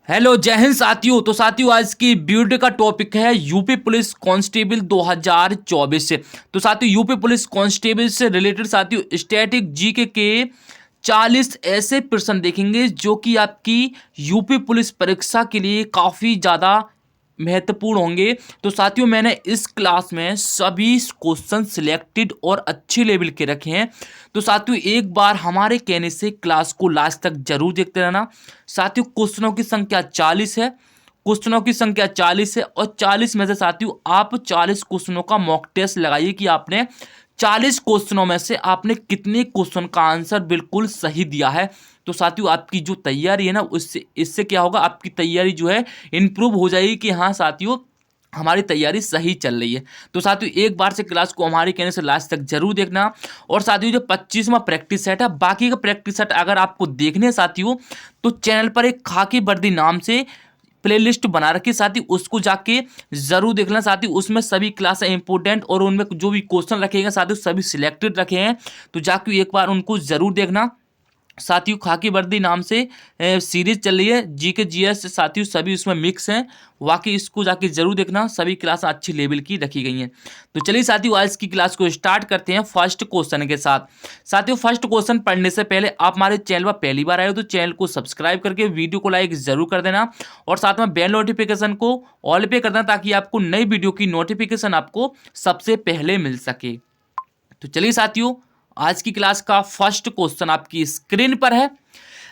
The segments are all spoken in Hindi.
हेलो जय हिंद साथियों। तो साथियों आज की वीडियो का टॉपिक है यूपी पुलिस कांस्टेबल 2024 से। तो साथियों यूपी पुलिस कांस्टेबल से रिलेटेड साथियों स्टैटिक जीके के 40 ऐसे प्रश्न देखेंगे जो कि आपकी यूपी पुलिस परीक्षा के लिए काफ़ी ज़्यादा महत्वपूर्ण होंगे। तो साथियों मैंने इस क्लास में सभी क्वेश्चन सिलेक्टेड और अच्छे लेवल के रखे हैं। तो साथियों एक बार हमारे कहने से क्लास को लास्ट तक जरूर देखते रहना। साथियों क्वेश्चनों की संख्या 40 है। क्वेश्चनों की संख्या 40 है और 40 में से साथियों आप 40 क्वेश्चनों का मॉक टेस्ट लगाइए कि आपने 40 क्वेश्चनों में से आपने कितने क्वेश्चन का आंसर बिल्कुल सही दिया है। तो साथियों आपकी जो तैयारी है ना उससे इससे क्या होगा, आपकी तैयारी जो है इंप्रूव हो जाएगी कि हाँ साथियों हमारी तैयारी सही चल रही है। तो साथियों एक बार से क्लास को हमारे कहने से लास्ट तक जरूर देखना। और साथियों जो 25वां प्रैक्टिस सेट है, बाकी का प्रैक्टिस सेट अगर आपको देखने हैं साथियों तो चैनल पर एक खाकी वर्दी नाम से प्लेलिस्ट बना रखी है साथी, उसको जाके जरूर देख लेना साथी। उसमें सभी क्लास इंपॉर्टेंट और उनमें जो भी क्वेश्चन रखे गए साथियों सभी सिलेक्टेड रखे हैं। तो जाके एक बार उनको जरूर देखना साथियों। खाकी वर्दी नाम से सीरीज चल रही है जीके जीएस साथियों, सभी उसमें मिक्स हैं। वाकई इसको जाके जरूर देखना, सभी क्लास अच्छी लेवल की रखी गई हैं। तो चलिए साथियों आज की क्लास को स्टार्ट करते हैं फर्स्ट क्वेश्चन के साथ। साथियों फर्स्ट क्वेश्चन पढ़ने से पहले आप हमारे चैनल पर पहली बार आए हो तो चैनल को सब्सक्राइब करके वीडियो को लाइक जरूर कर देना और साथ में बेल नोटिफिकेशन को ऑल पे कर देना ताकि आपको नई वीडियो की नोटिफिकेशन आपको सबसे पहले मिल सके। तो चलिए साथियों आज की क्लास का फर्स्ट क्वेश्चन आपकी स्क्रीन पर है।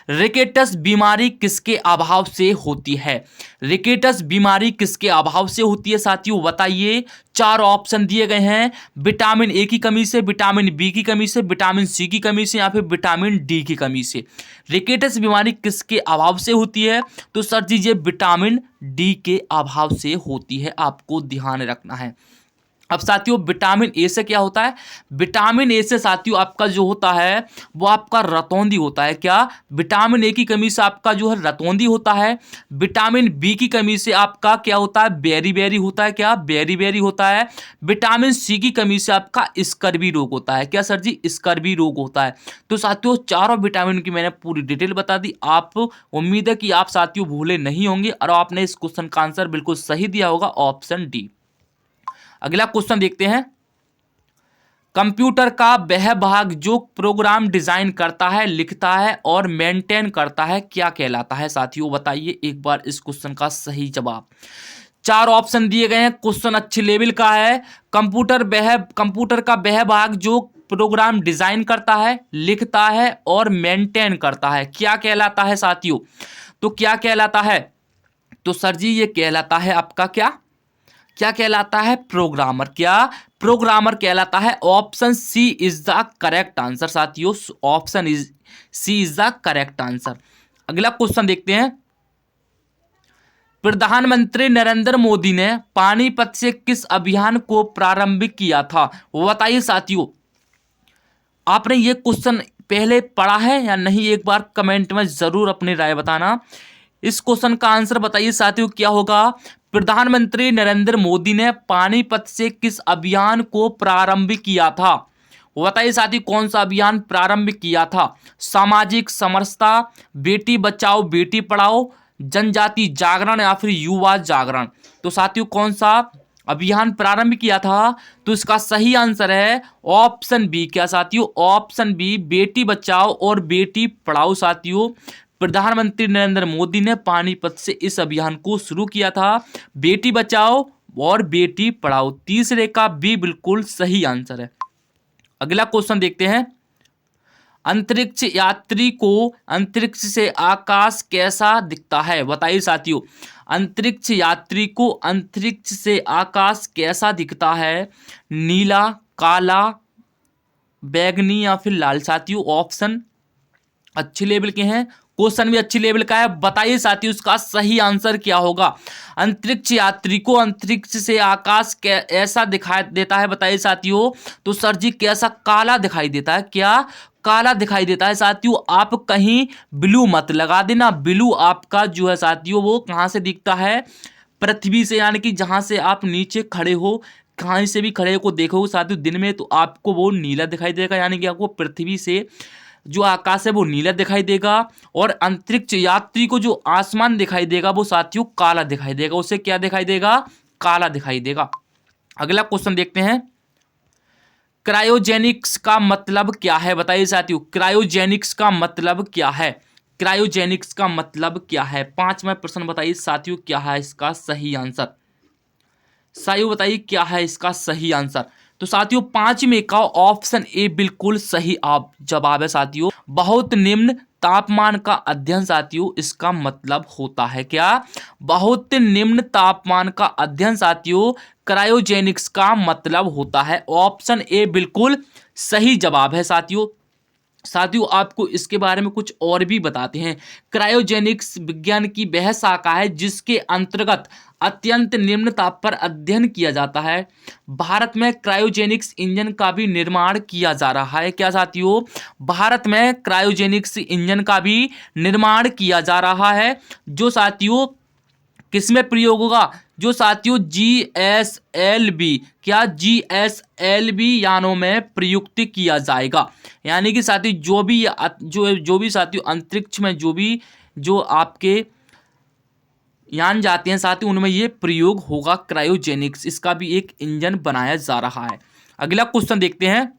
रिकेटस बीमारी किसके अभाव से होती है? रिकेटस बीमारी किसके अभाव से होती है साथियों बताइए। चार ऑप्शन दिए गए हैं, विटामिन ए की कमी से, विटामिन बी की कमी से, विटामिन सी की कमी से या फिर विटामिन डी की कमी से। रिकेटस बीमारी किसके अभाव से होती है? तो सर जी ये विटामिन डी के अभाव से होती है, आपको ध्यान रखना है। अब साथियों विटामिन ए से क्या होता है? विटामिन ए से साथियों आपका जो होता है वो आपका रतौंधी होता है। क्या? विटामिन ए की कमी से आपका जो है रतौंधी होता है। विटामिन बी की कमी से आपका क्या होता है? बेरी बेरी होता है। क्या? बेरी बेरी होता है। विटामिन सी की कमी से आपका स्कर्वी रोग होता है। क्या सर जी? स्कर्वी रोग होता है। तो साथियों चारों विटामिन की मैंने पूरी डिटेल बता दी। आप उम्मीद है कि आप साथियों भूले नहीं होंगे और आपने इस क्वेश्चन का आंसर बिल्कुल सही दिया होगा, ऑप्शन डी। अगला क्वेश्चन देखते हैं। कंप्यूटर का वह भाग जो प्रोग्राम डिजाइन करता है, लिखता है और मेंटेन करता है क्या कहलाता है साथियों बताइए एक बार इस क्वेश्चन का सही जवाब। चार ऑप्शन दिए गए हैं, क्वेश्चन अच्छे लेवल का है। कंप्यूटर का वह भाग जो प्रोग्राम डिजाइन करता है, लिखता है और मेंटेन करता है क्या कहलाता है साथियों? तो क्या कहलाता है? तो सर जी ये कहलाता है आपका क्या क्या कहलाता है? प्रोग्रामर। क्या? प्रोग्रामर कहलाता है। Option C is the correct answer साथियों, option is C is the correct answer. अगला क्वेश्चन देखते हैं। प्रधानमंत्री नरेंद्र मोदी ने पानीपत से किस अभियान को प्रारंभ किया था वो बताइए साथियों। आपने ये क्वेश्चन पहले पढ़ा है या नहीं, एक बार कमेंट में जरूर अपनी राय बताना। इस क्वेश्चन का आंसर बताइए साथियों क्या होगा। प्रधानमंत्री नरेंद्र मोदी ने पानीपत से किस अभियान को प्रारंभ किया था वो बताइए साथियों, कौन सा अभियान प्रारंभ किया था? सामाजिक समरसता, बेटी बचाओ बेटी पढ़ाओ, जनजाति जागरण या फिर युवा जागरण। तो साथियों कौन सा अभियान प्रारंभ किया था? तो इसका सही आंसर है ऑप्शन बी। क्या साथियों? ऑप्शन बी, बेटी बचाओ और बेटी पढ़ाओ साथियों। प्रधानमंत्री नरेंद्र मोदी ने पानीपत से इस अभियान को शुरू किया था, बेटी बचाओ और बेटी पढ़ाओ। तीसरे का बी बिल्कुल सही आंसर है। अगला क्वेश्चन देखते हैं। अंतरिक्ष यात्री को अंतरिक्ष से आकाश कैसा दिखता है बताइए साथियों। अंतरिक्ष यात्री को अंतरिक्ष से आकाश कैसा दिखता है? नीला, काला, बैगनी या फिर लाल साथियों। ऑप्शन अच्छे लेवल के हैं, क्वेश्चन भी अच्छी लेवल का है। बताइए साथियों उसका सही आंसर क्या होगा। अंतरिक्ष यात्री को अंतरिक्ष से आकाश ऐसा दिखाई देता है बताइए साथियों। तो सर जी कैसा? काला दिखाई देता है। क्या? काला दिखाई देता है साथियों। आप कहीं ब्लू मत लगा देना, ब्लू आपका जो है साथियों वो कहाँ से दिखता है? पृथ्वी से, यानी कि जहाँ से आप नीचे खड़े हो, कहीं से भी खड़े को देखोगे साथियों दिन में तो आपको वो नीला दिखाई देगा, यानी कि आपको पृथ्वी से जो आकाश है वो नीला दिखाई देगा, और अंतरिक्ष यात्री को जो आसमान दिखाई देगा वो साथियों काला दिखाई देगा। उसे क्या दिखाई देगा? काला दिखाई देगा। अगला क्वेश्चन देखते हैं, क्रायोजेनिक्स का मतलब क्या है? बताइए साथियों, क्रायोजेनिक्स का मतलब क्या है? क्रायोजेनिक्स का मतलब क्या है? 5वां प्रश्न बताइए साथियों, क्या है इसका सही आंसर? साथियों बताइए क्या है इसका सही आंसर? तो साथियों 5 में का ऑप्शन ए बिल्कुल सही आप जवाब है साथियों। बहुत निम्न तापमान का अध्ययन साथियों इसका मतलब होता है क्या? बहुत निम्न तापमान का अध्ययन साथियों क्रायोजेनिक्स का मतलब होता है। ऑप्शन ए बिल्कुल सही जवाब है साथियों। साथियों आपको इसके बारे में कुछ और भी बताते हैं। क्रायोजेनिक्स विज्ञान की वह शाखा है जिसके अंतर्गत अत्यंत निम्न ताप पर अध्ययन किया जाता है। भारत में क्रायोजेनिक्स इंजन का भी निर्माण किया जा रहा है। क्या साथियों? भारत में क्रायोजेनिक्स इंजन का भी निर्माण किया जा रहा है, जो साथियों किसमें प्रयोग होगा? जो साथियों GSLV, क्या GSLV यानों में प्रयुक्त किया जाएगा। यानी कि साथियों जो भी साथियों अंतरिक्ष में जो आपके यान जाते हैं साथियों उनमें ये प्रयोग होगा क्रायोजेनिक्स। इसका भी एक इंजन बनाया जा रहा है। अगला क्वेश्चन देखते हैं,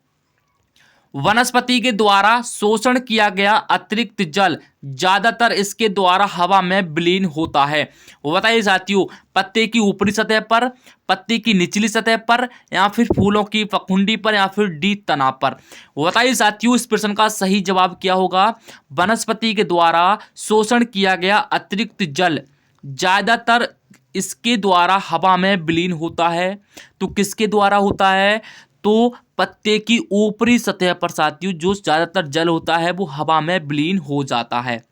वनस्पति के द्वारा शोषण किया गया अतिरिक्त जल ज्यादातर इसके द्वारा हवा में विलीन होता है। वो बताइए साथियों, पत्ते की ऊपरी सतह पर, पत्ते की निचली सतह पर, या फिर फूलों की फफूंदी पर, या फिर डी तना पर। वो बताइए साथियों इस प्रश्न का सही जवाब क्या होगा? वनस्पति के द्वारा शोषण किया गया अतिरिक्त जल ज्यादातर इसके द्वारा हवा में विलीन होता है। तो किसके द्वारा होता है? तो पत्ते की ऊपरी सतह पर साथियों जो ज्यादातर जल होता है वो हवा में विलीन हो जाता है।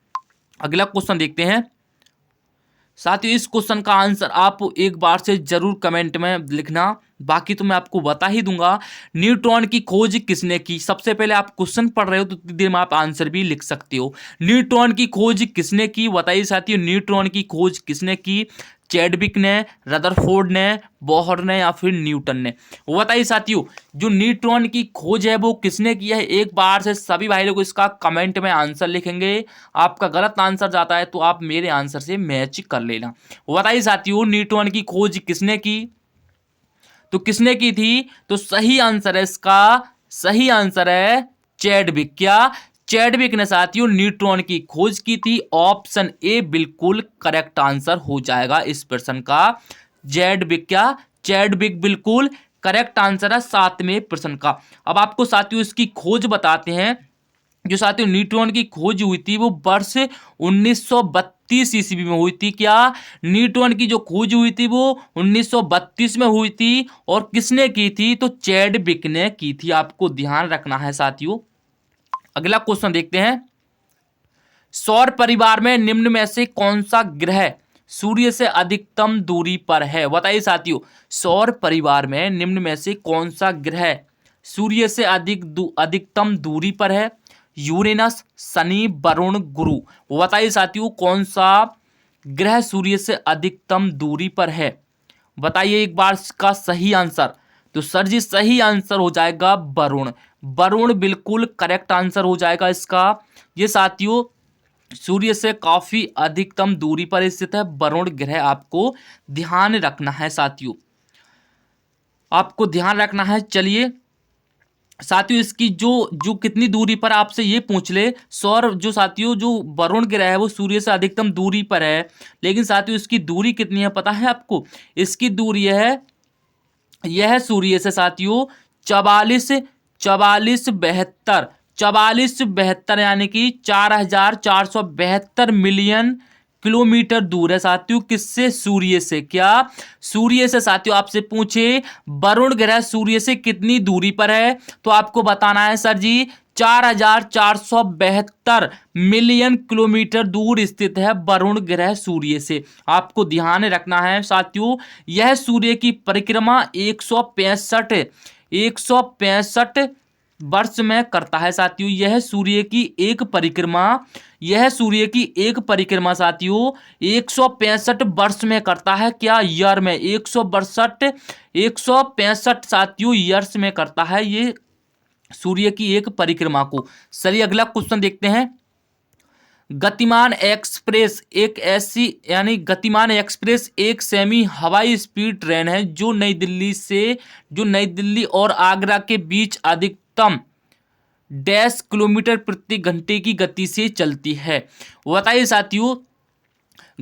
अगला क्वेश्चन देखते हैं साथियों, इस क्वेश्चन का आंसर आप एक बार से जरूर कमेंट में लिखना, बाकी तो मैं आपको बता ही दूंगा। न्यूट्रॉन की खोज किसने की? सबसे पहले आप क्वेश्चन पढ़ रहे हो तो उतनी देर में आप आंसर भी लिख सकते हो। न्यूट्रॉन की खोज किसने की? बताइए साथियों, न्यूट्रॉन की खोज किसने की? चैडविक ने, रदरफोर्ड ने, बोहर ने, या फिर न्यूटन ने? वो बताइए साथियों, जो न्यूट्रॉन की खोज है वो किसने किया है? एक बार से सभी भाई लोग इसका कमेंट में आंसर लिखेंगे। आपका गलत आंसर जाता है तो आप मेरे आंसर से मैच कर लेना। वो बताइए साथियों, न्यूट्रॉन की खोज किसने की? तो किसने की थी? तो सही आंसर है इसका, सही आंसर है चैडविक। क्या? चैडविक ने साथियों न्यूट्रॉन की खोज की थी। ऑप्शन ए बिल्कुल करेक्ट आंसर हो जाएगा इस प्रश्न का। चैडविक, क्या चैडविक बिल्कुल करेक्ट आंसर है 7वें प्रश्न का। अब आपको साथियों इसकी खोज बताते हैं। जो साथियों न्यूट्रॉन की खोज हुई थी वो वर्ष 1932 ईस्वी में हुई थी। क्या? न्यूट्रॉन की जो खोज हुई थी वो 1932 में हुई थी। और किसने की थी? तो चैडविक ने की थी। आपको ध्यान रखना है साथियों। अगला क्वेश्चन देखते हैं, सौर परिवार में निम्न में से कौन सा ग्रह सूर्य से अधिकतम दूरी पर है? बताइए साथियों, सौर परिवार में निम्न में से कौन सा ग्रह सूर्य से अधिकतम दूरी पर है? यूरेनस, शनि, वरुण, गुरु। बताइए साथियों कौन सा ग्रह सूर्य से अधिकतम दूरी पर है? बताइए एक बार इसका सही आंसर। तो सर जी सही आंसर हो जाएगा वरुण। वरुण बिल्कुल करेक्ट आंसर हो जाएगा इसका। ये साथियों सूर्य से काफी अधिकतम दूरी पर स्थित है वरुण ग्रह। आपको ध्यान रखना है साथियों, आपको ध्यान रखना है। चलिए साथियों इसकी जो कितनी दूरी पर आपसे ये पूछ ले, सौर जो साथियों जो वरुण ग्रह है वो सूर्य से अधिकतम दूरी पर है, लेकिन साथियों इसकी दूरी कितनी है पता है आपको? इसकी दूरी है, यह सूर्य से साथियों 4472 यानी कि 4472 मिलियन किलोमीटर दूर है साथियों। किससे? सूर्य से। क्या? सूर्य से साथियों आपसे पूछे वरुण ग्रह सूर्य से कितनी दूरी पर है, तो आपको बताना है सर जी 4472 मिलियन किलोमीटर दूर स्थित है वरुण ग्रह सूर्य से। आपको ध्यान रखना है साथियों, यह सूर्य की परिक्रमा 165 वर्ष में करता है साथियों। यह सूर्य की एक परिक्रमा साथियों 165 वर्ष में करता है। क्या? ईयर में 165 साथियों ईयर्स में करता है ये सूर्य की एक परिक्रमा को। चलिए अगला क्वेश्चन देखते हैं। गतिमान एक्सप्रेस एक ऐसी यानी गतिमान एक्सप्रेस एक सेमी हवाई स्पीड ट्रेन है जो नई दिल्ली और आगरा के बीच अधिकतम डैश किलोमीटर प्रति घंटे की गति से चलती है। बताइए साथियों,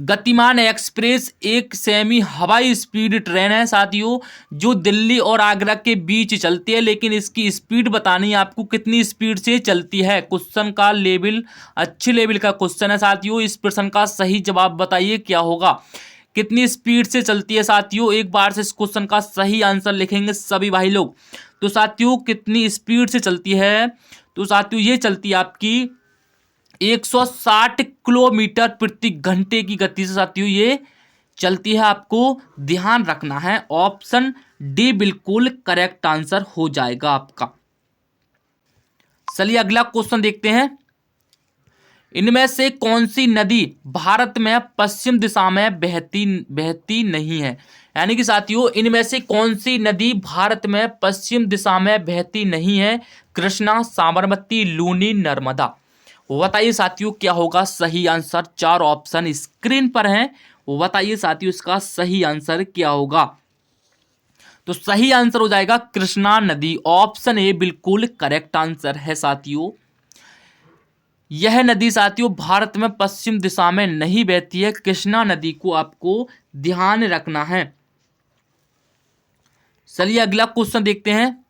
गतिमान एक्सप्रेस एक सेमी हवाई स्पीड ट्रेन है साथियों जो दिल्ली और आगरा के बीच चलती है, लेकिन इसकी स्पीड बतानी है आपको कितनी स्पीड से चलती है। क्वेश्चन का लेवल अच्छे लेवल का क्वेश्चन है साथियों। इस प्रश्न का सही जवाब बताइए क्या होगा, कितनी स्पीड से चलती है साथियों। एक बार से इस क्वेश्चन का सही आंसर लिखेंगे सभी भाई लोग। तो साथियों कितनी स्पीड से चलती है, तो साथियों ये चलती है आपकी 160 किलोमीटर प्रति घंटे की गति से साथियों ये चलती है। आपको ध्यान रखना है, ऑप्शन डी बिल्कुल करेक्ट आंसर हो जाएगा आपका। चलिए अगला क्वेश्चन देखते हैं। इनमें से कौन सी नदी भारत में पश्चिम दिशा में बहती नहीं है। यानी कि साथियों इनमें से कौन सी नदी भारत में पश्चिम दिशा में बहती नहीं है। कृष्णा, साबरमती, लूनी, नर्मदा। बताइए साथियों क्या होगा सही आंसर। चार ऑप्शन स्क्रीन पर हैं, वो बताइए साथियों इसका सही आंसर क्या होगा। तो सही आंसर हो जाएगा कृष्णा नदी। ऑप्शन ए बिल्कुल करेक्ट आंसर है साथियों। यह नदी साथियों भारत में पश्चिम दिशा में नहीं बहती है। कृष्णा नदी को आपको ध्यान रखना है। चलिए अगला क्वेश्चन देखते हैं।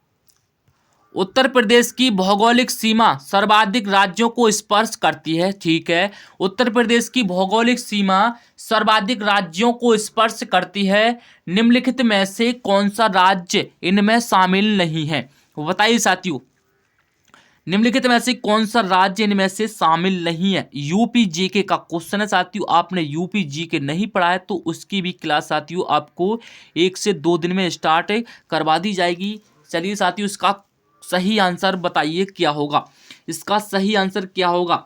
उत्तर प्रदेश की भौगोलिक सीमा सर्वाधिक राज्यों को स्पर्श करती है। ठीक है, उत्तर प्रदेश की भौगोलिक सीमा सर्वाधिक राज्यों को स्पर्श करती है। निम्नलिखित में से कौन सा राज्य इनमें शामिल नहीं है। बताइए साथियों निम्नलिखित में से कौन सा राज्य इनमें से शामिल नहीं है। यूपी जीके का क्वेश्चन है साथियों। आपने यूपी जीके नहीं पढ़ा है तो उसकी भी क्लास साथियों आपको 1 से 2 दिन में स्टार्ट करवा दी जाएगी। चलिए साथियों इसका सही आंसर बताइए क्या होगा। इसका सही आंसर क्या होगा,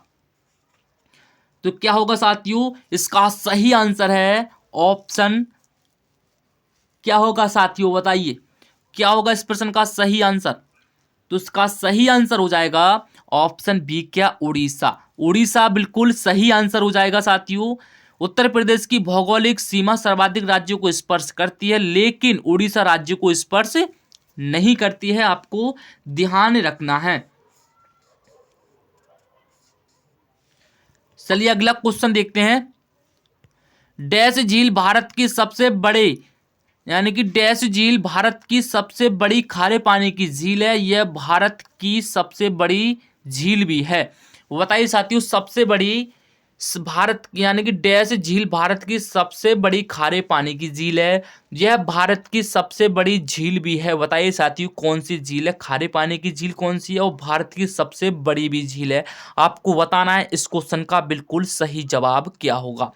तो क्या होगा साथियों इसका सही आंसर है ऑप्शन, क्या होगा साथियों बताइए क्या होगा इस प्रश्न का सही आंसर। तो इसका सही आंसर हो जाएगा ऑप्शन बी, क्या उड़ीसा। उड़ीसा बिल्कुल सही आंसर हो जाएगा साथियों। उत्तर प्रदेश की भौगोलिक सीमा सर्वाधिक राज्यों को स्पर्श करती है, लेकिन उड़ीसा राज्य को स्पर्श नहीं करती है। आपको ध्यान रखना है। चलिए अगला क्वेश्चन देखते हैं। डैश झील भारत की सबसे बड़े यानी कि डैश झील भारत की सबसे बड़ी खारे पानी की झील है। यह भारत की सबसे बड़ी झील भी है। बताइए साथियों सबसे बड़ी भारत यानी कि डैश झील भारत की सबसे बड़ी खारे पानी की झील है। यह भारत की सबसे बड़ी झील भी है। बताइए साथियों कौन सी झील है, खारे पानी की झील कौन सी है और भारत की सबसे बड़ी भी झील है। आपको बताना है इस क्वेश्चन का बिल्कुल सही जवाब क्या होगा।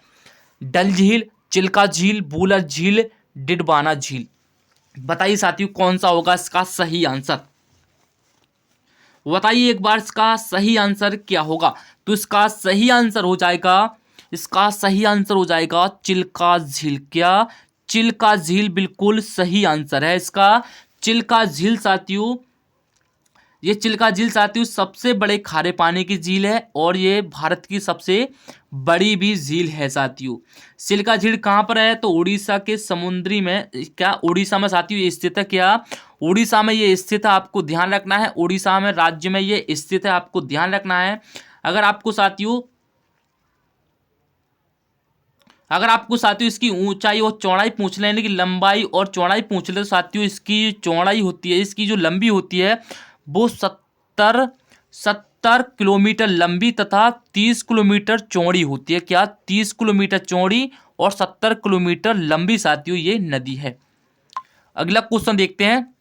डल झील, चिल्का झील, बूलर झील, डिडवाना झील। बताइए साथियों कौन सा होगा इसका सही आंसर। बताइए एक बार इसका सही आंसर क्या होगा। तो इसका सही आंसर हो जाएगा, इसका सही आंसर हो जाएगा चिल्का झील। क्या चिल्का झील बिल्कुल सही आंसर है इसका। चिल्का झील साथियों, ये चिल्का झील साथियों सबसे बड़े खारे पानी की झील है और ये भारत की सबसे बड़ी भी झील है साथियों। चिल्का झील कहाँ पर है, तो उड़ीसा के समुद्री में, क्या उड़ीसा में साथियों ये स्थित है। क्या उड़ीसा में ये स्थित है, आपको ध्यान रखना है। उड़ीसा में राज्य में ये स्थित है, आपको ध्यान रखना है। अगर आपको साथियों इसकी ऊंचाई और चौड़ाई पूछ लें, यानी कि लंबाई और चौड़ाई पूछ ले तो साथियों इसकी चौड़ाई होती है, इसकी जो लंबी होती है वो 70 किलोमीटर लंबी तथा 30 किलोमीटर चौड़ी होती है। क्या 30 किलोमीटर चौड़ी और 70 किलोमीटर लंबी साथियों ये नदी है। अगला क्वेश्चन देखते हैं।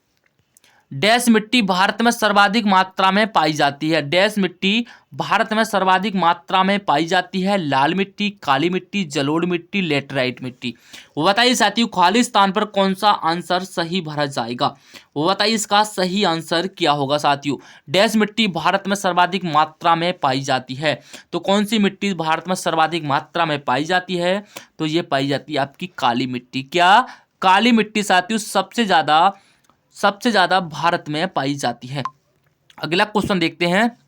डैश मिट्टी भारत में सर्वाधिक मात्रा में पाई जाती है। डैश मिट्टी भारत में सर्वाधिक मात्रा में पाई जाती है। लाल मिट्टी, काली मिट्टी, जलोढ़ मिट्टी, लेटराइट मिट्टी। वो बताइए साथियों खाली स्थान पर कौन सा आंसर सही भरा जाएगा। वो बताइए इसका सही आंसर क्या होगा साथियों। डैश मिट्टी भारत में सर्वाधिक मात्रा में पाई जाती है। तो कौन सी मिट्टी भारत में सर्वाधिक मात्रा में पाई जाती है, तो ये पाई जाती है आपकी काली मिट्टी। क्या काली मिट्टी साथियों सबसे ज्यादा भारत में पाई जाती है। अगला क्वेश्चन देखते हैं,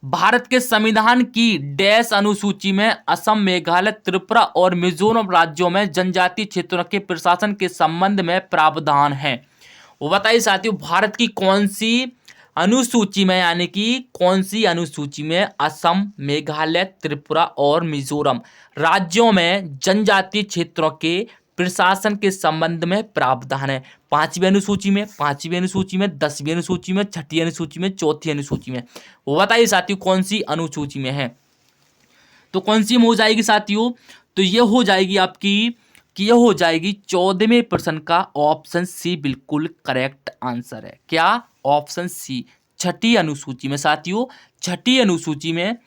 भारत के संविधान की डैश अनुसूची में असम, मेघालय, त्रिपुरा और मिजोरम राज्यों में जनजातीय क्षेत्रों के प्रशासन के संबंध में प्रावधान है। वो बताइए साथियों, भारत की कौन सी अनुसूची में, यानी कि कौन सी अनुसूची में असम, मेघालय, त्रिपुरा और मिजोरम राज्यों में जनजातीय क्षेत्रों के प्रशासन के संबंध में प्रावधान है। 5वीं अनुसूची में, 5वीं अनुसूची में, 10वीं अनुसूची में, 6ठी अनुसूची में, 4थी अनुसूची में। वो बताइए साथियों कौन सी अनुसूची में है। तो कौन सी में हो जाएगी साथियों, तो ये हो जाएगी आपकी, कि यह हो जाएगी 14वें प्रश्न का ऑप्शन सी बिल्कुल करेक्ट आंसर है। क्या? ऑप्शन सी, 6ठी अनुसूची में साथियों। 6ठी अनुसूची में,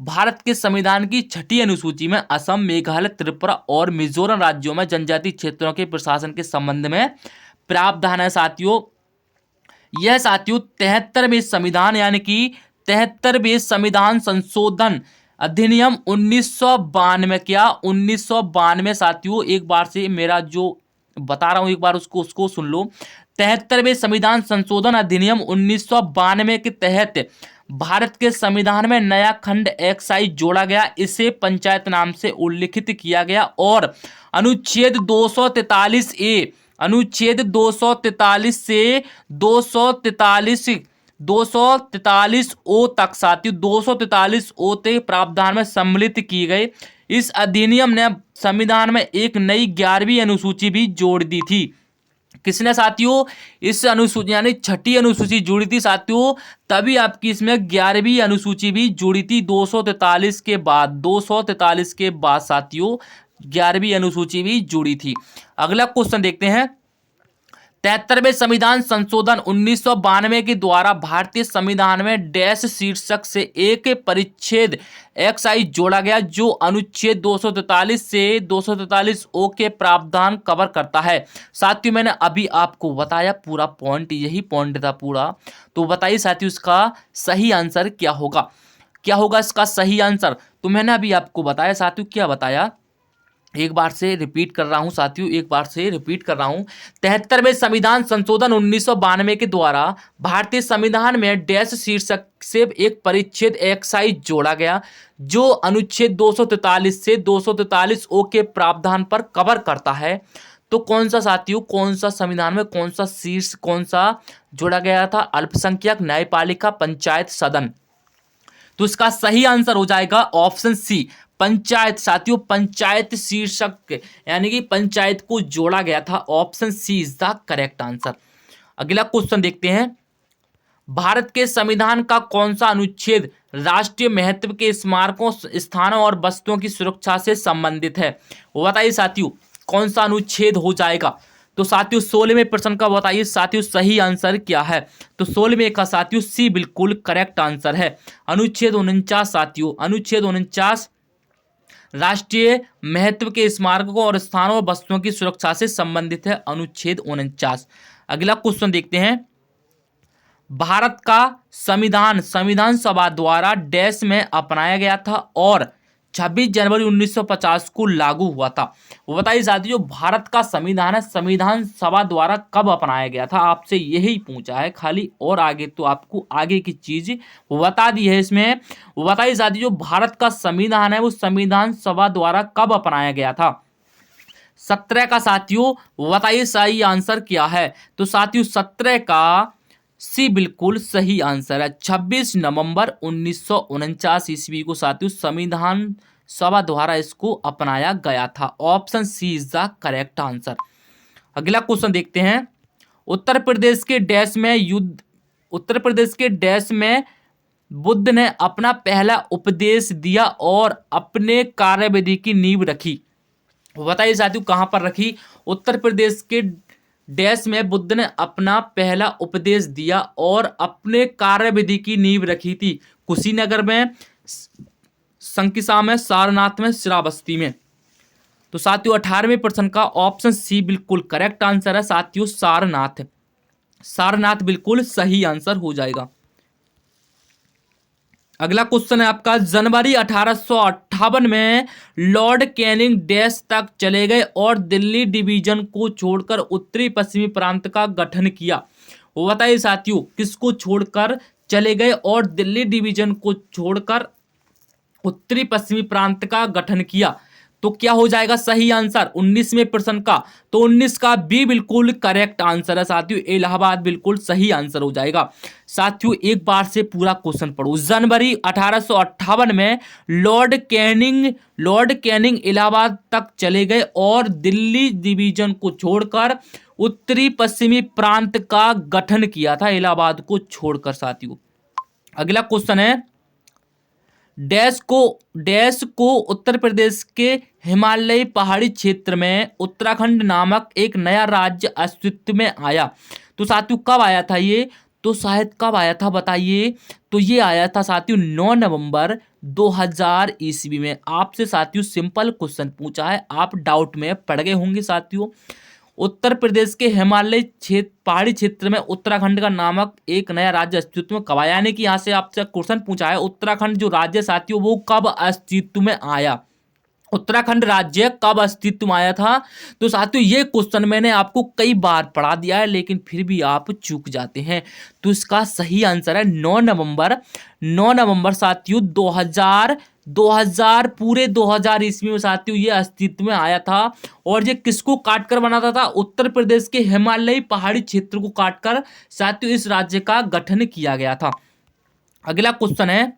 भारत के संविधान की 6ठी अनुसूची में असम, मेघालय, त्रिपुरा और मिजोरम राज्यों में जनजातीय क्षेत्रों के प्रशासन के संबंध में प्रावधान है साथियों। यह साथियों 73वें संविधान, यानी कि 73वें संविधान संशोधन अधिनियम 1992, क्या 1992 साथियों, एक बार से मेरा जो बता रहा हूं एक बार उसको सुन लो। 73वें संविधान संशोधन अधिनियम 1992 के तहत भारत के संविधान में नया खंड एक्साइज जोड़ा गया। इसे पंचायत नाम से उल्लिखित किया गया और अनुच्छेद 243 से 243 ओ तक साथियों, 243 ओ तक प्रावधान में सम्मिलित की गई। इस अधिनियम ने संविधान में एक नई 11वीं अनुसूची भी जोड़ दी थी। किसने साथियों? इस अनुसूची यानी 6ठी अनुसूची जुड़ी थी साथियों, तभी आपकी इसमें 11वीं अनुसूची भी जुड़ी थी 243 के बाद। 243 के बाद साथियों 11वीं अनुसूची भी जुड़ी थी। अगला क्वेश्चन देखते हैं, 73वें संविधान संशोधन 1992 के द्वारा भारतीय संविधान में डैश शीर्षक से एक परिच्छेद एक्साइज जोड़ा गया, जो अनुच्छेद 243 से 243 ओ के प्रावधान कवर करता है। साथियों मैंने अभी आपको बताया पूरा पॉइंट, यही पॉइंट था पूरा। तो बताइए साथियों इसका सही आंसर क्या होगा? क्या होगा इसका सही आंसर? तो मैंने अभी आपको बताया साथियों, क्या बताया, एक बार से रिपीट कर रहा हूं साथियों, एक बार से रिपीट कर रहा हूं। 73वें संविधान संशोधन 1992 के द्वारा भारतीय संविधान में डैश शीर्षक से एक परिच्छेद एक्साइज जोड़ा गया, जो अनुच्छेद 243 से 243 ओ के प्रावधान पर कवर करता है। तो कौन सा साथियों, कौन सा संविधान में कौन सा शीर्ष कौन सा जोड़ा गया था? अल्पसंख्यक, न्यायपालिका, पंचायत सदन। तो इसका सही आंसर हो जाएगा ऑप्शन सी, पंचायत साथियों। पंचायत शीर्षक यानी कि पंचायत को जोड़ा गया था। Option C is the correct answer. अगला क्वेश्चन देखते हैं, भारत के संविधान का कौन सा अनुच्छेद राष्ट्रीय महत्व के स्मारकों, स्थानों और वस्तुओं की सुरक्षा से संबंधित है? वो बताइए साथियों कौन सा अनुच्छेद हो जाएगा? तो साथियों 16वें प्रश्न का बताइए साथियों सही आंसर क्या है? तो 16वें का साथियों सी बिल्कुल करेक्ट आंसर है। अनुच्छेद 49 साथियों, अनुच्छेद 49 राष्ट्रीय महत्व के स्मारकों और स्थानों और वस्तुओं की सुरक्षा से संबंधित है। अनुच्छेद 49। अगला क्वेश्चन देखते हैं, भारत का संविधान संविधान सभा द्वारा डैश में अपनाया गया था और 26 जनवरी 1950 को लागू हुआ था। वो बताइए साथियों भारत का संविधान है, संविधान सभा द्वारा कब अपनाया गया था? आपसे यही पूछा है खाली, और आगे तो आपको आगे की चीज वो बता दी है इसमें। वो बताइए साथियों भारत का संविधान है वो संविधान सभा द्वारा कब अपनाया गया था? 17 का साथियों बताइए सही आंसर क्या है? तो साथियों 17 का सी बिल्कुल सही आंसर है। 26 नवंबर 1949 ईस्वी को साथियों संविधान सभा द्वारा इसको अपनाया गया था। Option C is the correct answer. अगला क्वेश्चन देखते हैं, उत्तर प्रदेश के डैश में बुद्ध ने अपना पहला उपदेश दिया और अपने कार्यविधि की नींव रखी। बताइए साथियों कहां पर रखी? उत्तर प्रदेश के डैश में बुद्ध ने अपना पहला उपदेश दिया और अपने कार्यविधि की नींव रखी थी। कुशीनगर में, संकिसा में, सारनाथ में, श्रावस्ती में। तो साथियों 18वें प्रश्न का ऑप्शन सी बिल्कुल करेक्ट आंसर है साथियों, सारनाथ। सारनाथ बिल्कुल सही आंसर हो जाएगा। अगला क्वेश्चन है आपका, जनवरी 1858 में लॉर्ड कैनिंग डैश तक चले गए और दिल्ली डिवीजन को छोड़कर उत्तरी पश्चिमी प्रांत का गठन किया। वो बताइए साथियों किसको छोड़कर चले गए और दिल्ली डिवीजन को छोड़कर उत्तरी पश्चिमी प्रांत का गठन किया। तो क्या हो जाएगा सही आंसर 19वें प्रश्न का? तो 19 का बी बिल्कुल करेक्ट आंसर है साथियों, इलाहाबाद बिल्कुल सही आंसर हो जाएगा। साथियों एक बार से पूरा क्वेश्चन पढ़ो। जनवरी 1858 में लॉर्ड कैनिंग इलाहाबाद तक चले गए और दिल्ली डिवीजन को छोड़कर उत्तरी पश्चिमी प्रांत का गठन किया था, इलाहाबाद को छोड़कर। साथियों अगला क्वेश्चन है, डैश को उत्तर प्रदेश के हिमालयी पहाड़ी क्षेत्र में उत्तराखंड नामक एक नया राज्य अस्तित्व में आया। तो साथियों कब आया था ये? तो शायद कब आया था बताइए? तो ये आया था साथियों 9 नवंबर 2000 ईस्वी में। आपसे साथियों सिंपल क्वेश्चन पूछा है, आप डाउट में पड़ गए होंगे साथियों। उत्तर प्रदेश के हिमालय क्षेत्र पहाड़ी क्षेत्र में उत्तराखंड का नामक एक नया राज्य अस्तित्व में कब आया, यानी कि यहाँ से आपसे क्वेश्चन पूछा है उत्तराखंड जो राज्य साथियों वो कब अस्तित्व में आया, उत्तराखंड राज्य कब अस्तित्व में आया था। तो साथियों ये क्वेश्चन मैंने आपको कई बार पढ़ा दिया है लेकिन फिर भी आप चूक जाते हैं। तो इसका सही आंसर है 9 नवंबर साथियों 2000 पूरे 2000 ईस्वी में साथियों ये अस्तित्व में आया था। और ये किसको काटकर बनाता था? उत्तर प्रदेश के हिमालयी पहाड़ी क्षेत्र को काटकर साथियों इस राज्य का गठन किया गया था। अगला क्वेश्चन है,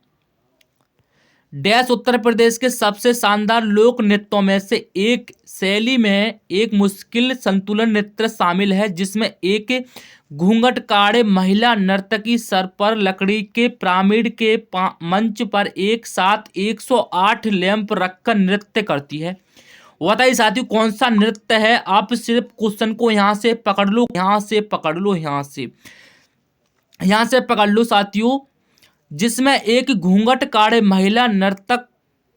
डैश उत्तर प्रदेश के सबसे शानदार लोक नृत्यों में से एक शैली में एक मुश्किल संतुलन नृत्य शामिल है जिसमें एक घूंघट काढ़े महिला नर्तकी सर पर लकड़ी के पिरामिड के मंच पर एक साथ 108 लैंप रखकर नृत्य करती है। बताइए साथियों कौन सा नृत्य है? आप सिर्फ क्वेश्चन को यहाँ से पकड़ लो, यहाँ से पकड़ लो साथियों, जिसमें एक घूंघट काढ़े महिला नर्तक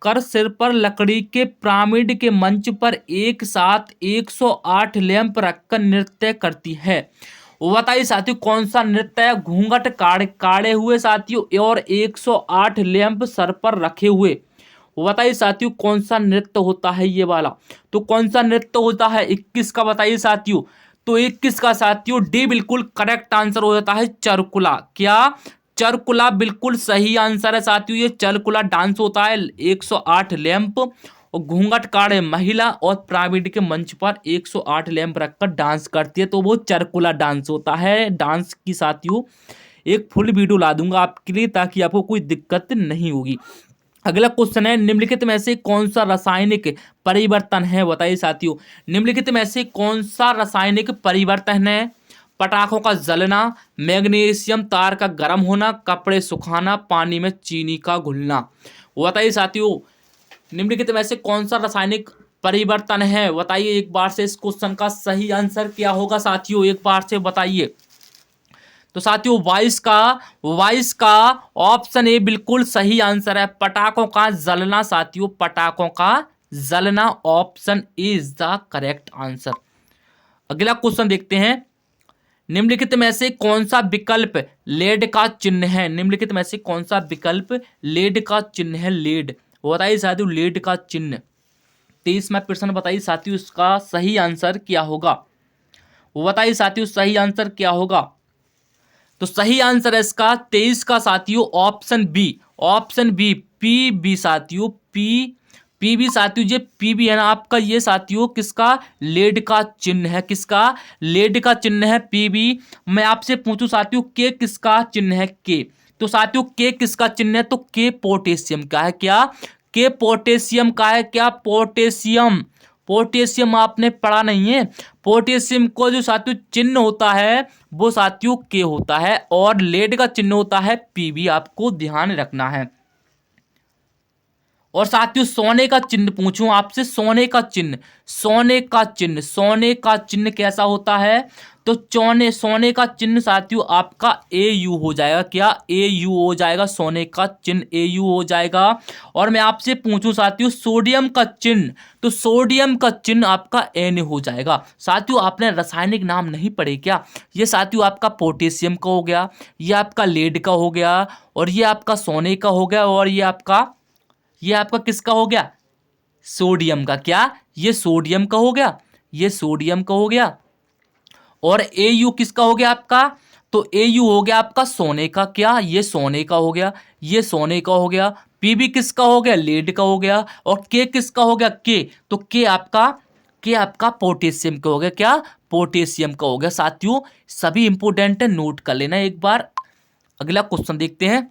कर सिर पर लकड़ी के पिरामिड के मंच पर एक साथ 108 लैंप रखकर नृत्य करती है। वो बताइए साथियों कौन सा नृत्य है? घूंघट काढ़े हुए साथियों और 108 लैंप सर पर रखे हुए। वो बताइए साथियों कौन सा नृत्य होता है ये वाला? तो कौन सा नृत्य होता है 21 का? बताइए साथियों। तो 21 का साथियों डी बिल्कुल करेक्ट आंसर हो जाता है चरकुला। क्या? चरकुला बिल्कुल सही आंसर है साथियों। ये चरकुला डांस होता है, 108 लैंप और घूंघट काढ़े महिला और पिरामिड के मंच पर 108 लैंप रखकर डांस करती है, तो वो चरकुला डांस होता है। डांस की साथियों एक फुल वीडियो ला दूंगा आपके लिए ताकि आपको कोई दिक्कत नहीं होगी। अगला क्वेश्चन है, निम्नलिखित में से कौन सा रासायनिक परिवर्तन है? बताइए साथियों निम्नलिखित में से कौन सा रासायनिक परिवर्तन है? पटाखों का जलना, मैग्नीशियम तार का गर्म होना, कपड़े सुखाना, पानी में चीनी का घुलना। बताइए साथियों निम्नलिखित में से कौन सा रासायनिक परिवर्तन है? बताइए एक बार से इस क्वेश्चन का सही आंसर क्या होगा साथियों, एक बार से बताइए। तो साथियों 22 का ऑप्शन ए बिल्कुल सही आंसर है, पटाखों का जलना। साथियों पटाखों का जलना option A is the correct answer. अगला क्वेश्चन देखते हैं, निम्नलिखित में से कौन सा विकल्प लेड का चिन्ह है? निम्नलिखित में से कौन सा विकल्प लेड का चिन्ह है? लेड बताइए साथियों लेड का चिन्ह। 23वां प्रश्न बताइए साथियों इसका सही आंसर क्या होगा? बताइए साथियों सही आंसर क्या होगा? तो सही आंसर है इसका 23 का साथियों ऑप्शन बी पीबी साथियों, पीबी साथियों। ये पीबी है ना आपका, ये साथियों किसका? लेड का चिन्ह है। किसका? लेड का चिन्ह है पीबी। मैं आपसे पूछूं साथियों के किसका चिन्ह है? के। तो साथियों के किसका चिन्ह है? तो के पोटेशियम का है। क्या? के पोटेशियम का है। क्या? पोटेशियम आपने पढ़ा नहीं है। पोटेशियम को जो साथियों चिन्ह होता है वो साथियों के होता है और लेड का चिन्ह होता है पीबी, आपको ध्यान रखना है। और साथियों सोने का चिन्ह पूछूं आपसे, सोने का चिन्ह कैसा होता है? तो सोने का चिन्ह साथियों आपका AU हो जाएगा। क्या? AU हो जाएगा, सोने का चिन्ह AU हो जाएगा। और मैं आपसे पूछूं साथियों सोडियम का चिन्ह, तो सोडियम का चिन्ह आपका Na हो जाएगा। साथियों आपने रासायनिक नाम नहीं पढ़े क्या? ये साथियों आपका पोटेशियम का हो गया, ये आपका लेड का हो गया, और ये आपका सोने का हो गया, और ये आपका किसका हो गया? सोडियम का। क्या? ये सोडियम का हो गया, ये सोडियम का हो गया। और AU किसका हो गया आपका? तो AU हो गया आपका सोने का, क्या ये सोने का हो गया, ये सोने का हो गया। PB किसका हो गया, लेड का हो गया। और K किसका हो गया, तो के आपका पोटेशियम का हो गया, क्या पोटेशियम का हो गया। साथियों सभी इंपोर्टेंट है, नोट कर लेना एक बार। अगला क्वेश्चन देखते हैं,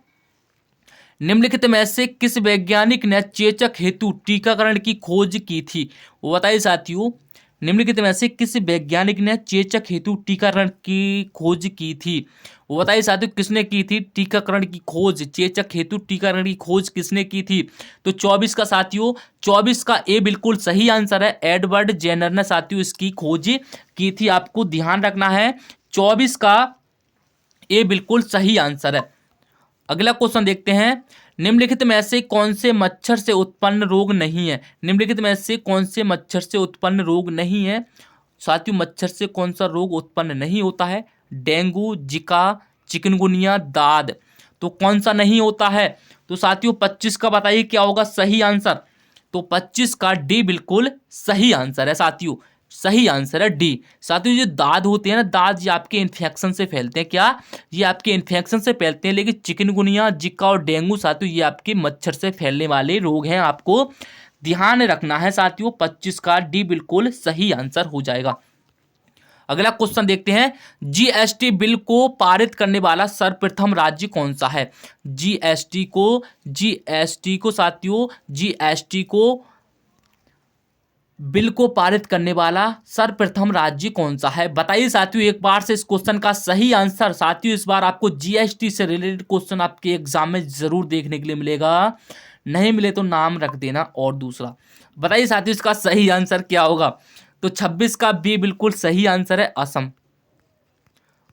निम्नलिखित में से किस वैज्ञानिक ने चेचक हेतु टीकाकरण की खोज की थी, वो बताइए साथियों। निम्नलिखित में से किस वैज्ञानिक ने चेचक हेतु टीकाकरण की खोज की थी, वो बताइए साथियों, किसने की थी टीकाकरण की खोज, चेचक हेतु टीकाकरण की खोज किसने की थी। तो 24 का साथियों, 24 का ए बिल्कुल सही आंसर है, एडवर्ड जेनर ने साथियों इसकी खोज की थी। आपको ध्यान रखना है, 24 का ए बिल्कुल सही आंसर है। अगला क्वेश्चन देखते हैं, निम्नलिखित में से कौन से मच्छर से उत्पन्न रोग नहीं है, निम्नलिखित में से कौन से मच्छर से उत्पन्न रोग नहीं है। साथियों मच्छर से कौन सा रोग उत्पन्न नहीं होता है, डेंगू, जिका, चिकनगुनिया, दाद। तो कौन सा नहीं होता है, तो साथियों 25 का बताइए क्या होगा सही आंसर। तो 25 का डी बिल्कुल सही आंसर है साथियों, सही आंसर है डी। साथियों जो दाद होते हैं ना, दाद ये आपके इन्फेक्शन से फैलते हैं, क्या ये आपके इन्फेक्शन से फैलते हैं। लेकिन चिकनगुनिया, जिका और डेंगू साथियों ये आपके मच्छर से फैलने वाले रोग हैं, आपको ध्यान रखना है साथियों। 25 का डी बिल्कुल सही आंसर हो जाएगा। अगला क्वेश्चन देखते हैं, जीएसटी बिल को पारित करने वाला सर्वप्रथम राज्य कौन सा है। जीएसटी को साथियों, जीएसटी को बिल को पारित करने वाला सर्वप्रथम राज्य कौन सा है, बताइए साथियों एक बार से इस क्वेश्चन का सही आंसर। साथियों इस बार आपको जीएसटी से रिलेटेड क्वेश्चन आपके एग्जाम में जरूर देखने के लिए मिलेगा, नहीं मिले तो नाम रख देना। और दूसरा बताइए साथियों इसका सही आंसर क्या होगा। तो 26 का बी बिल्कुल सही आंसर है, असम।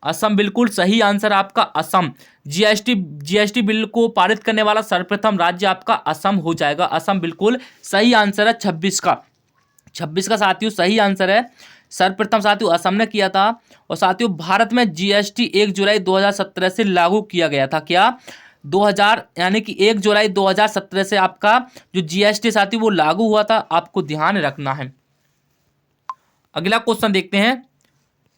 असम बिल्कुल सही आंसर आपका, असम। जीएसटी बिल को पारित करने वाला सर्वप्रथम राज्य आपका असम हो जाएगा, असम बिल्कुल सही आंसर है 26 का। 26 का साथियों सही आंसर है, सर्वप्रथम साथियों असम ने किया था। और साथियों भारत में जीएसटी 1 जुलाई 2017 से लागू किया गया था, क्या 2000 यानी कि 1 जुलाई 2017 से आपका जो जीएसटी साथियों वो लागू हुआ था, आपको ध्यान रखना है। अगला क्वेश्चन देखते हैं,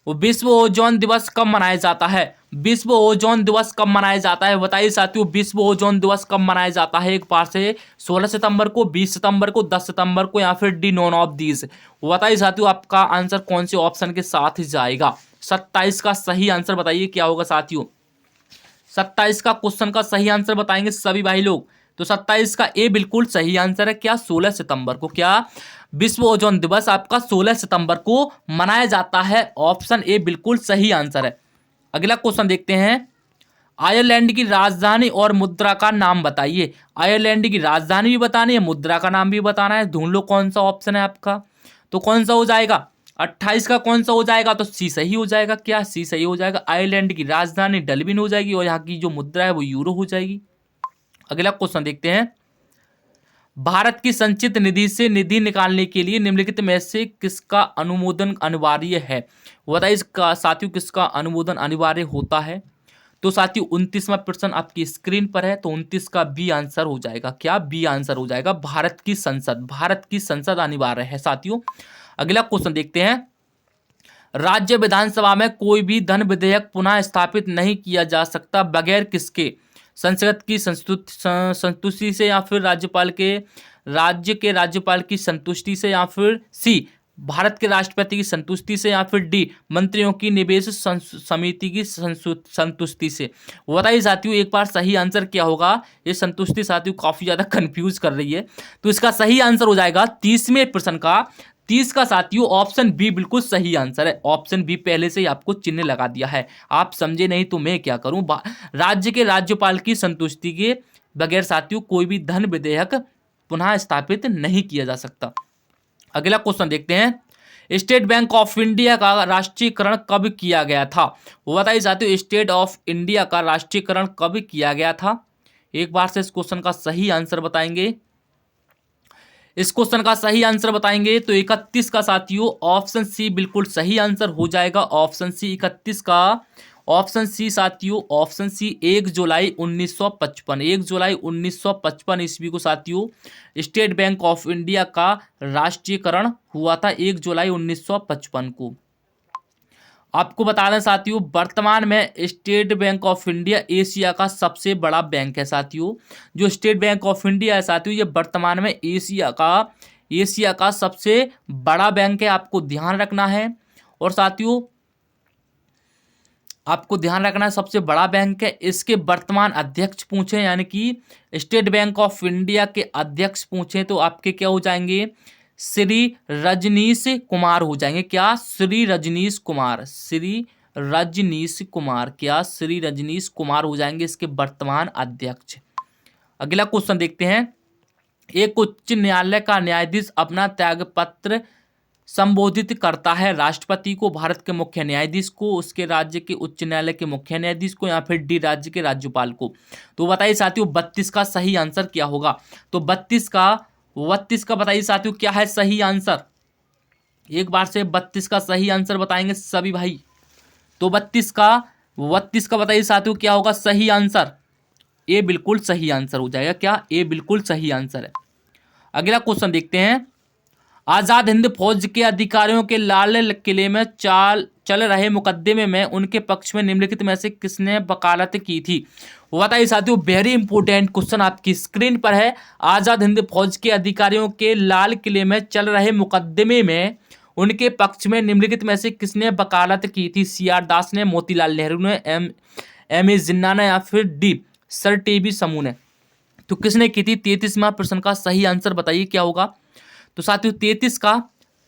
वो विश्व ओजोन दिवस कब मनाया जाता है, विश्व ओजोन दिवस कब मनाया जाता है, बताइए साथियों विश्व ओजोन दिवस कब मनाया जाता है। एक बार से 16 सितंबर को, 20 सितंबर को, 10 सितंबर को, या फिर डी नॉन ऑफ दीज। बताइए साथियों आपका आंसर कौन से ऑप्शन के साथ ही जाएगा। 27 का सही आंसर बताइए क्या होगा साथियों। 27 का क्वेश्चन का सही आंसर बताएंगे सभी भाई लोग। तो 27 का ए बिल्कुल सही आंसर है, क्या 16 सितंबर को, क्या विश्व ओजोन दिवस आपका 16 सितंबर को मनाया जाता है। ऑप्शन ए बिल्कुल सही आंसर है। अगला क्वेश्चन देखते हैं, आयरलैंड की राजधानी और मुद्रा का नाम बताइए। आयरलैंड की राजधानी भी बतानी है, मुद्रा का नाम भी बताना है, ढूंढ लो कौन सा ऑप्शन है आपका। तो कौन सा हो जाएगा, 28 का कौन सा हो जाएगा, तो सी सही हो जाएगा, क्या सी सही हो जाएगा। आयरलैंड की राजधानी डलबिन हो जाएगी और यहाँ की जो मुद्रा है वो यूरो हो जाएगी। अगला क्वेश्चन देखते हैं, भारत की संचित निधि से निधि निकालने के लिए निम्नलिखित में से किसका अनुमोदन अनिवार्य है, बताइए इसका साथियों किसका अनुमोदन अनिवार्य होता है। तो साथियों 29वां प्रश्न आपकी स्क्रीन पर है, तो 29 का बी आंसर हो जाएगा, क्या बी आंसर हो जाएगा, भारत की संसद अनिवार्य है साथियों। अगला क्वेश्चन देखते हैं, राज्य विधानसभा में कोई भी धन विधेयक पुनः स्थापित नहीं किया जा सकता बगैर किसके, संसद की संतुष्टि से, या फिर राज्य के राज्यपाल की संतुष्टि से, या फिर सी भारत के राष्ट्रपति की संतुष्टि से, या फिर डी मंत्रियों की निवेश समिति की संतुष्टि से। बताइए साथियों एक बार सही आंसर क्या होगा। ये संतुष्टि साथियों काफी ज्यादा कंफ्यूज कर रही है, तो इसका सही आंसर हो जाएगा 30वें प्रश्न का, 30 का साथियों ऑप्शन बी बिल्कुल सही आंसर है। ऑप्शन बी पहले से ही आपको चिन्ह लगा दिया है, आप समझे नहीं तो मैं क्या करूं। राज्य के राज्यपाल की संतुष्टि के बगैर साथियों कोई भी धन विधेयक पुनः स्थापित नहीं किया जा सकता। अगला क्वेश्चन देखते हैं, स्टेट बैंक ऑफ इंडिया का राष्ट्रीयकरण कब किया गया था, वो बताइए साथियों स्टेट ऑफ इंडिया का राष्ट्रीयकरण कब किया गया था। एक बार से इस क्वेश्चन का सही आंसर बताएंगे, इस क्वेश्चन का सही आंसर बताएंगे तो 31 का साथियों ऑप्शन सी बिल्कुल सही आंसर हो जाएगा। ऑप्शन सी 31 का ऑप्शन सी साथियों, ऑप्शन सी 1 जुलाई 1955, 1 जुलाई 1955 ईस्वी को साथियों स्टेट बैंक ऑफ इंडिया का राष्ट्रीयकरण हुआ था, 1 जुलाई 1955 को। आपको बता दें साथियों, वर्तमान में state bank of India Asia का सबसे बड़ा बैंक है साथियों। जो स्टेट बैंक ऑफ इंडिया है साथियों, ये वर्तमान में एशिया का सबसे बड़ा बैंक है, आपको ध्यान रखना है। और साथियों आपको ध्यान रखना है, सबसे बड़ा बैंक है। इसके वर्तमान अध्यक्ष पूछे, यानी कि स्टेट बैंक ऑफ इंडिया के अध्यक्ष पूछे, तो आपके क्या हो जाएंगे, श्री रजनीश कुमार हो जाएंगे। क्या? श्री रजनीश कुमार, श्री रजनीश कुमार, क्या? श्री रजनीश कुमार हो जाएंगे इसके वर्तमान अध्यक्ष। अगला क्वेश्चन देखते हैं। एक उच्च न्यायालय का न्यायाधीश अपना त्यागपत्र संबोधित करता है राष्ट्रपति को, भारत के मुख्य न्यायाधीश को, उसके राज्य के उच्च न्यायालय के मुख्य न्यायाधीश को, या फिर डी राज्य के राज्यपाल को। तो बताइए साथियों 32 का सही आंसर क्या होगा। तो 32 का बताइए साथियों क्या है सही आंसर। एक बार से 32 का सही आंसर बताएंगे सभी भाई। तो 32 का बताइए साथियों क्या होगा सही आंसर। ए बिल्कुल सही आंसर हो जाएगा। क्या? ए बिल्कुल सही आंसर है। अगला क्वेश्चन देखते हैं। आजाद हिंद फौज के अधिकारियों के लाल किले में चल रहे मुकदमे में उनके पक्ष में निम्नलिखित में से किसने वकालत की थी। वो बताइए साथियों, वेरी इंपॉर्टेंट क्वेश्चन आपकी स्क्रीन पर है। आजाद हिंद फौज के अधिकारियों के लाल किले में चल रहे मुकदमे में उनके पक्ष में निम्नलिखित में से किसने वकालत की थी। CR दास ने, मोतीलाल नेहरू ने, M.A. जिन्ना ने, या फिर डी सर टी.वी. समूह ने। तो किसने की थी। 33वां प्रश्न का सही आंसर बताइए क्या होगा। तो साथियों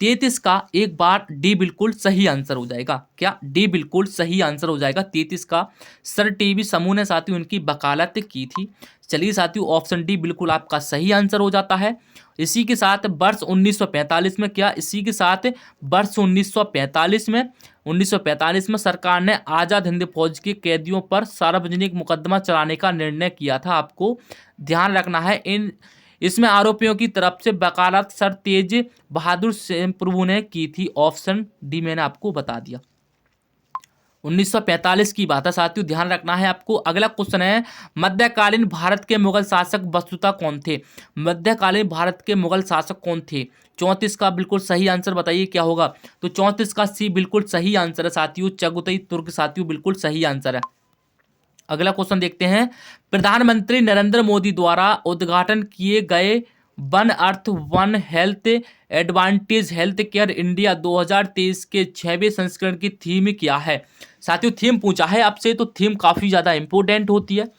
33 का एक बार डी बिल्कुल सही आंसर हो जाएगा। क्या? डी बिल्कुल सही आंसर हो जाएगा 33 का। Sir TV. समूह ने साथियों उनकी वकालत की थी। चलिए साथियों ऑप्शन डी बिल्कुल आपका सही आंसर हो जाता है। इसी के साथ वर्ष 1945 में, क्या इसी के साथ वर्ष 1945 में सरकार ने आज़ाद हिंद फौज के कैदियों पर सार्वजनिक मुकदमा चलाने का निर्णय किया था। आपको ध्यान रखना है, इसमें आरोपियों की तरफ से वकालत सर तेज बहादुर सिंह प्रभु ने की थी। ऑप्शन डी मैंने आपको बता दिया। 1945 की बात है साथियों, ध्यान रखना है आपको। अगला क्वेश्चन है, मध्यकालीन भारत के मुगल शासक वस्तुतः कौन थे। मध्यकालीन भारत के मुगल शासक कौन थे। 34 का बिल्कुल सही आंसर बताइए क्या होगा। तो 34 का सी बिल्कुल सही आंसर है साथियों। चगुतई तुर्क साथियों बिल्कुल सही आंसर है। अगला क्वेश्चन देखते हैं। प्रधानमंत्री नरेंद्र मोदी द्वारा उद्घाटन किए गए one earth one health advantage health care India 2023 के 6वें संस्करण की थीम क्या है। साथियों थीम पूछा है आपसे, तो थीम काफ़ी ज़्यादा इंपॉर्टेंट होती है।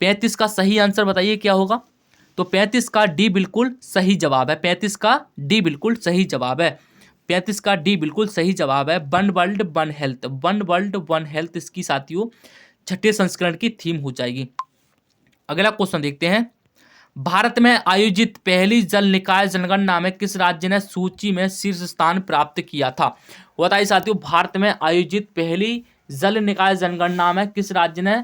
35 का सही आंसर बताइए क्या होगा। तो 35 का डी बिल्कुल सही जवाब है। 35 का डी बिल्कुल सही जवाब है। 35 का डी बिल्कुल सही जवाब है। One world one health, one world one health इसकी साथियों 6ठे संस्करण की थीम हो जाएगी। अगला क्वेश्चन देखते हैं। भारत में आयोजित पहली जल निकाय जनगणना में किस राज्य ने सूची में शीर्ष स्थान प्राप्त किया था। बताइए साथियों, भारत में आयोजित पहली जल निकाय जनगणना में किस राज्य ने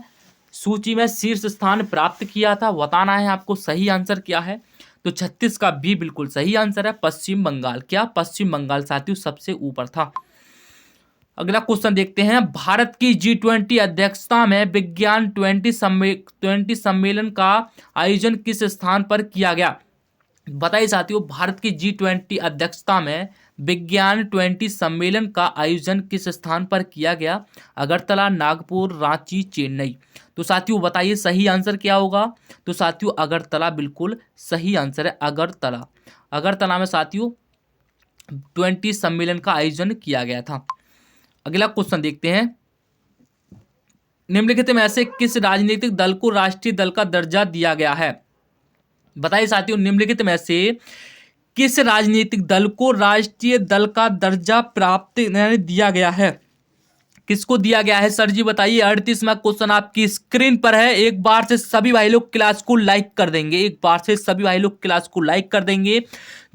सूची में शीर्ष स्थान प्राप्त किया था। बताना है आपको सही आंसर क्या है। तो 36 का भी बिल्कुल सही आंसर है, पश्चिम बंगाल। क्या? पश्चिम बंगाल साथियों सबसे ऊपर था। अगला क्वेश्चन देखते हैं। भारत की G20 अध्यक्षता में विज्ञान 20 सम्मेलन का आयोजन किस स्थान पर किया गया। बताइए साथियों, भारत की G20 अध्यक्षता में विज्ञान 20 सम्मेलन का आयोजन किस स्थान पर किया गया। अगरतला, नागपुर, रांची, चेन्नई। तो साथियों बताइए सही आंसर क्या होगा। तो साथियों अगरतला बिल्कुल सही आंसर है। अगरतला में साथियों 20 सम्मेलन का आयोजन किया गया था। अगला क्वेश्चन देखते हैं। निम्नलिखित में ऐसे किस राजनीतिक दल को राष्ट्रीय दल का दर्जा दिया गया है। बताइए साथियों, निम्नलिखित में से किस राजनीतिक दल को राष्ट्रीय दल का दर्जा प्राप्त दिया गया है। किसको दिया गया है सर जी बताइए। 38वां क्वेश्चन आपकी स्क्रीन पर है। एक बार से सभी भाई लोग क्लास को लाइक कर देंगे। एक बार से सभी भाई लोग क्लास को लाइक कर देंगे।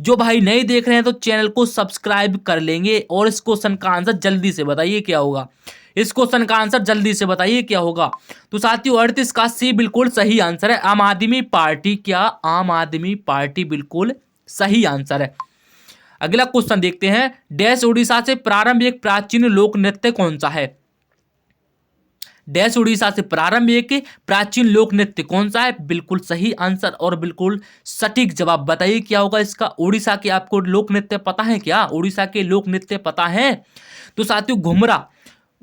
जो भाई नहीं देख रहे हैं तो चैनल को सब्सक्राइब कर लेंगे। और इस क्वेश्चन का आंसर जल्दी से बताइए क्या होगा। इस क्वेश्चन का आंसर जल्दी से बताइए क्या होगा। तो साथियों 38 का सी बिल्कुल सही आंसर है, आम आदमी पार्टी। क्या? आम आदमी पार्टी बिल्कुल सही आंसर है। अगला क्वेश्चन देखते हैं। डैश उड़ीसा से प्रारंभ एक प्राचीन लोक नृत्य कौन सा है। डैश उड़ीसा से प्रारंभ एक प्राचीन लोक नृत्य कौन सा है। बिल्कुल सही आंसर और बिल्कुल सटीक जवाब बताइए क्या होगा इसका। उड़ीसा के आपको लोक नृत्य पता है क्या। उड़ीसा के लोक नृत्य पता है। तो साथियों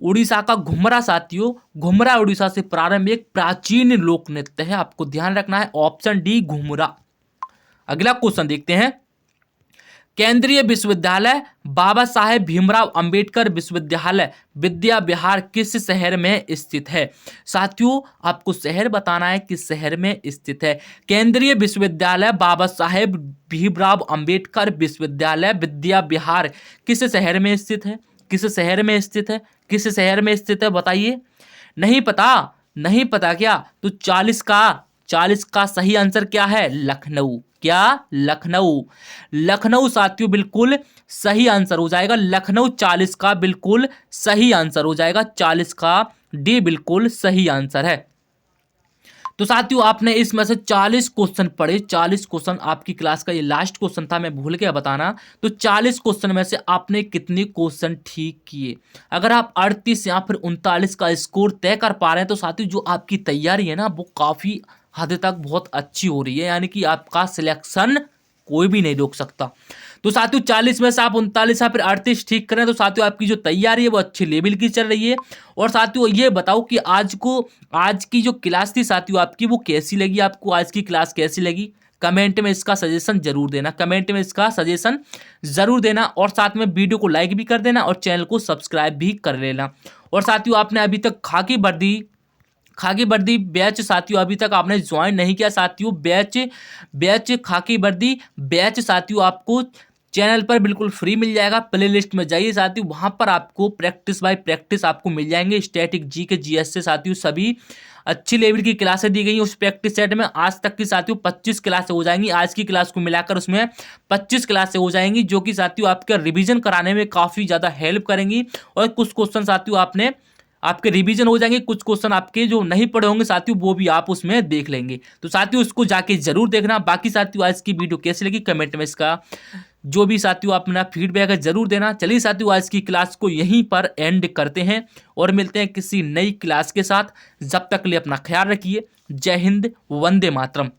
उड़ीसा का घुमरा साथियों, घुमरा उड़ीसा से प्रारंभ एक प्राचीन लोक नृत्य है, आपको ध्यान रखना है ऑप्शन डी घुमरा। अगला क्वेश्चन देखते हैं, केंद्रीय विश्वविद्यालय बाबा साहेब भीमराव अंबेडकर विश्वविद्यालय विद्या विहार किस शहर में स्थित है? साथियों आपको शहर बताना है किस शहर में स्थित है। केंद्रीय विश्वविद्यालय बाबा साहेब भीमराव अंबेडकर विश्वविद्यालय विद्या विहार किस शहर में स्थित है? किस शहर में स्थित है? किस शहर में स्थित है बताइए। नहीं पता? नहीं पता क्या? तो 40 का सही आंसर क्या है? लखनऊ। क्या? लखनऊ। लखनऊ साथियों बिल्कुल सही आंसर हो जाएगा। लखनऊ 40 का बिल्कुल सही आंसर हो जाएगा। 40 का डी बिल्कुल सही आंसर है। तो साथियों आपने इसमें से 40 क्वेश्चन पढ़े। 40 क्वेश्चन आपकी क्लास का ये लास्ट क्वेश्चन था, मैं भूल गया बताना। तो 40 क्वेश्चन में से आपने कितने क्वेश्चन ठीक किए? अगर आप 38 या फिर 39 का स्कोर तय कर पा रहे हैं तो साथियों जो आपकी तैयारी है ना वो काफ़ी हद तक बहुत अच्छी हो रही है, यानी कि आपका सिलेक्शन कोई भी नहीं रोक सकता। तो साथियों 40 में से आप 39 या फिर 38 ठीक करें तो साथियों आपकी जो तैयारी है वो अच्छी लेवल की चल रही है। और साथियों ये बताओ कि आज की जो क्लास थी साथियों आपकी वो कैसी लगी? आपको आज की क्लास कैसी लगी? कमेंट में इसका सजेशन जरूर देना, कमेंट में इसका सजेशन जरूर देना। और साथ में वीडियो को लाइक भी कर देना और चैनल को सब्सक्राइब भी कर लेना। और साथियों आपने अभी तक खाकी वर्दी बैच साथियों अभी तक आपने ज्वाइन नहीं किया साथियों, बैच खाकी वर्दी बैच साथियों आपको चैनल पर बिल्कुल फ्री मिल जाएगा। प्लेलिस्ट में जाइए साथियों, वहां पर आपको प्रैक्टिस बाय प्रैक्टिस आपको मिल जाएंगे। स्टैटिक जी के जीएस से साथियों सभी अच्छी लेवल की क्लासें दी गई। उस प्रैक्टिस सेट में आज तक की साथियों 25 क्लासें हो जाएंगी। आज की क्लास को मिलाकर उसमें 25 क्लासें हो जाएंगी, जो कि साथियों आपका रिवीजन कराने में काफ़ी ज़्यादा हेल्प करेंगी। और कुछ क्वेश्चन साथियों आपके रिवीजन हो जाएंगे, कुछ क्वेश्चन आपके जो नहीं पढ़े होंगे साथियों वो भी आप उसमें देख लेंगे। तो साथियों उसको जाके जरूर देखना। बाकी साथियों आज की वीडियो कैसी लगी कमेंट में इसका जो भी साथियों अपना फीडबैक है जरूर देना। चलिए साथियों आज की क्लास को यहीं पर एंड करते हैं और मिलते हैं किसी नई क्लास के साथ। जब तक के लिए अपना ख्याल रखिए। जय हिंद, वंदे मातरम।